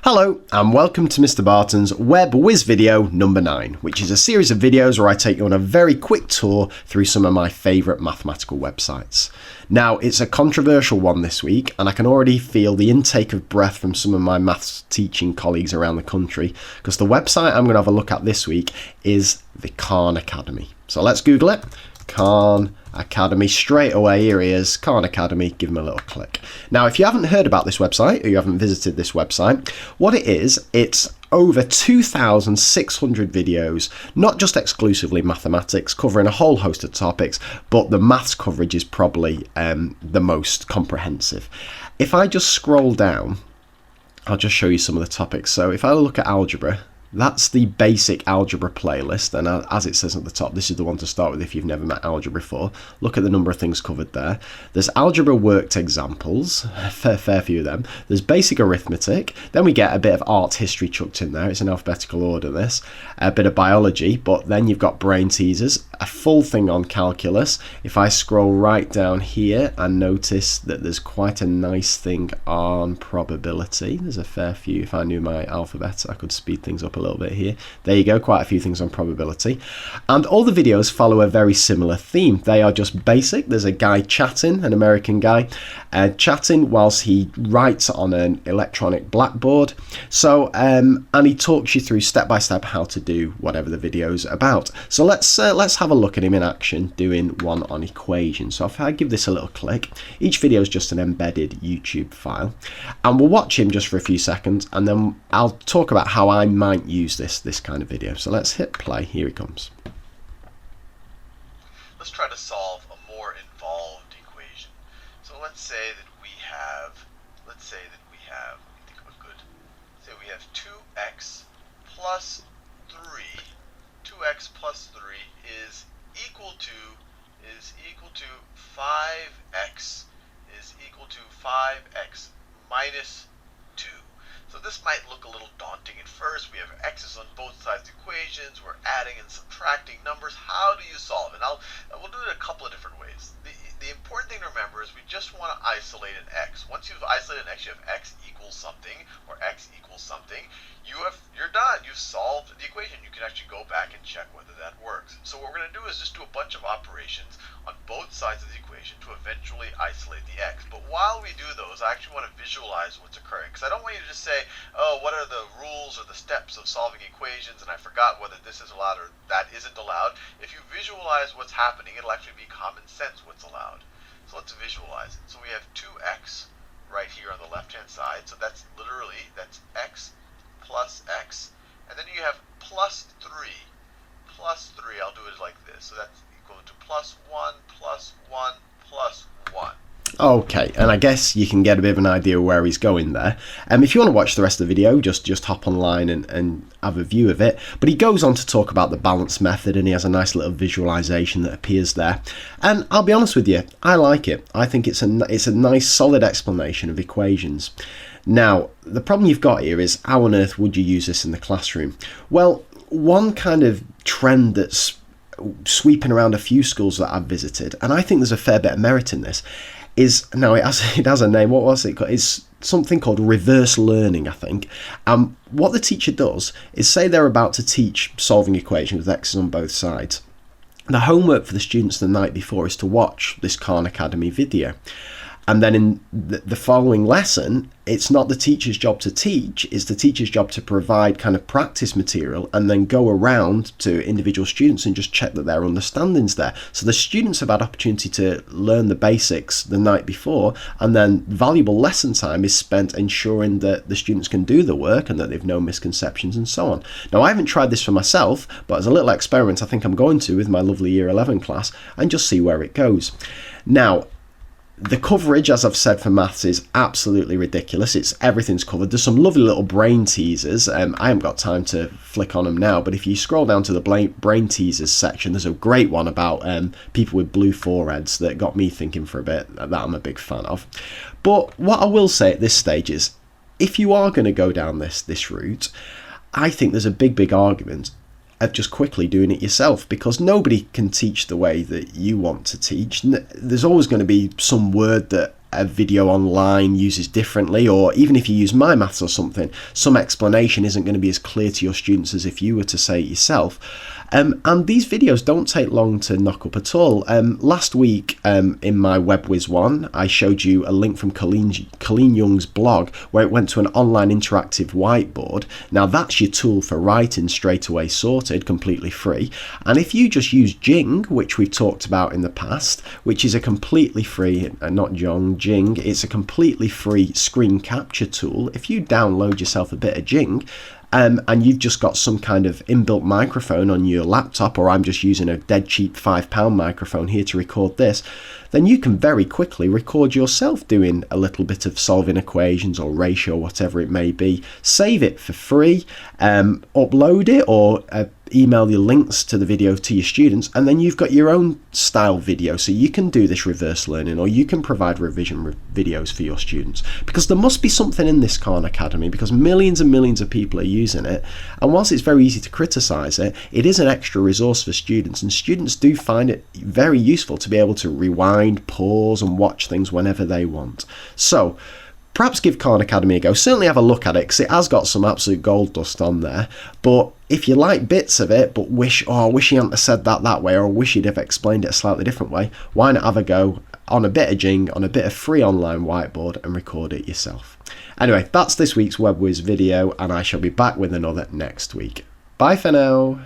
Hello and welcome to Mr. Barton's Web Whizz video number 9, which is a series of videos where I take you on a very quick tour through some of my favourite mathematical websites. Now, it's a controversial one this week, and I can already feel the intake of breath from some of my maths teaching colleagues around the country, because the website I'm going to have a look at this week is the Khan Academy. So let's Google it. Khan Academy, straight away. Here he is, Khan Academy. Give him a little click. Now, if you haven't heard about this website or you haven't visited this website, what it is, it's over 2,600 videos, not just exclusively mathematics, covering a whole host of topics, but the maths coverage is probably the most comprehensive. If I just scroll down, I'll just show you some of the topics. So if I look at algebra, that's the basic algebra playlist, and as it says at the top, this is the one to start with if you've never met algebra before. Look at the number of things covered there. There's algebra worked examples, fair few of them. There's basic arithmetic, then we get a bit of art history chucked in there. It's in alphabetical order, this. A bit of biology, but then you've got brain teasers, a full thing on calculus. If I scroll right down here and notice that there's quite a nice thing on probability. There's a fair few. If I knew my alphabet, I could speed things up a little bit here. There you go, quite a few things on probability. And all the videos follow a very similar theme. They are just basic. There's a guy chatting, an American guy, chatting whilst he writes on an electronic blackboard. So, and he talks you through step by step how to do whatever the video's about. So let's have a look at him in action doing one on equations. So if I give this a little click, each video is just an embedded YouTube file, and we'll watch him just for a few seconds, and then I'll talk about how I might use this kind of video. So let's hit play. Here he comes. Let's try to solve a more involved equation. So let's say that we have, let me think of a good, say we have 2x plus 3. 2x plus 3 is equal to 5x minus 2. So this might look a little daunting at first. We have x's on both sides of the equations. We're adding and subtracting numbers. How do you solve it? We'll do it a couple of different ways. The important thing to remember is we just want to isolate an x. Once you've isolated an x, you have x equals something or x equals something. You're done. You've solved the equation. You can actually go back and check whether that works. So what we're going to do is just do a bunch of operations on both sides of the equation to eventually isolate the x. But while we do those, I actually want to visualize what's occurring, because I don't want you to just say, oh, what are the rules or the steps of solving equations, and I forgot whether this is allowed or that isn't allowed. If you visualize what's happening, it'll actually be common sense what's allowed. So let's visualize it. So we have 2x right here on the left-hand side. So that's x plus x. And then you have plus 3. Plus 3, I'll do it like this. So that's equal to plus 1, plus 1, plus 1. Okay, and I guess you can get a bit of an idea of where he's going there. If you want to watch the rest of the video, just hop online and have a view of it. But he goes on to talk about the balance method, and he has a nice little visualization that appears there. And I'll be honest with you, I like it. I think it's a nice, solid explanation of equations. Now, the problem you've got here is, how on earth would you use this in the classroom? Well, one kind of trend that's sweeping around a few schools that I've visited, and I think there's a fair bit of merit in this, is, now it has a name. What was it called? It's something called reverse learning, I think. What the teacher does is, say they're about to teach solving equations with x's on both sides. The homework for the students the night before is to watch this Khan Academy video. And then in the following lesson, it's not the teacher's job to teach, it's the teacher's job to provide kind of practice material and then go around to individual students and just check that their understanding's there. So the students have had opportunity to learn the basics the night before, and then valuable lesson time is spent ensuring that the students can do the work and that they've no misconceptions and so on. Now, I haven't tried this for myself, but as a little experiment I think I'm going to with my lovely Year 11 class, and just see where it goes. Now, the coverage, as I've said, for maths is absolutely ridiculous. Everything's covered. There's some lovely little brain teasers. I haven't got time to flick on them now, but if you scroll down to the brain teasers section, there's a great one about people with blue foreheads that got me thinking for a bit, that I'm a big fan of. But what I will say at this stage is, if you are going to go down this route, I think there's a big argument of just quickly doing it yourself, because nobody can teach the way that you want to teach. There's always going to be some word that a video online uses differently, or even if you use My Maths or something, some explanation isn't going to be as clear to your students as if you were to say it yourself. And these videos don't take long to knock up at all. Last week in my Whizz one, I showed you a link from Colleen Young's blog where it went to an online interactive whiteboard. Now that's your tool for writing straight away sorted, completely free. And if you just use Jing, which we've talked about in the past, which is a completely free, Jing, it's a completely free screen capture tool. If you download yourself a bit of Jing, and you've just got some kind of inbuilt microphone on your laptop, or I'm just using a dead cheap £5 microphone here to record this, then you can very quickly record yourself doing a little bit of solving equations or ratio, whatever it may be. Save it for free, upload it, or email your links to the video to your students, and then you've got your own style video, so you can do this reverse learning, or you can provide revision videos for your students, because there must be something in this Khan Academy, because millions and millions of people are using it, and whilst it's very easy to criticize it, it is an extra resource for students, and students do find it very useful to be able to rewind, pause, and watch things whenever they want. So perhaps give Khan Academy a go. Certainly have a look at it, because it has got some absolute gold dust on there. But if you like bits of it, but wish he hadn't have said that way, or wish he'd have explained it a slightly different way, why not have a go on a bit of Jing, on a bit of free online whiteboard, and record it yourself. Anyway, that's this week's Whizz video, and I shall be back with another next week. Bye for now.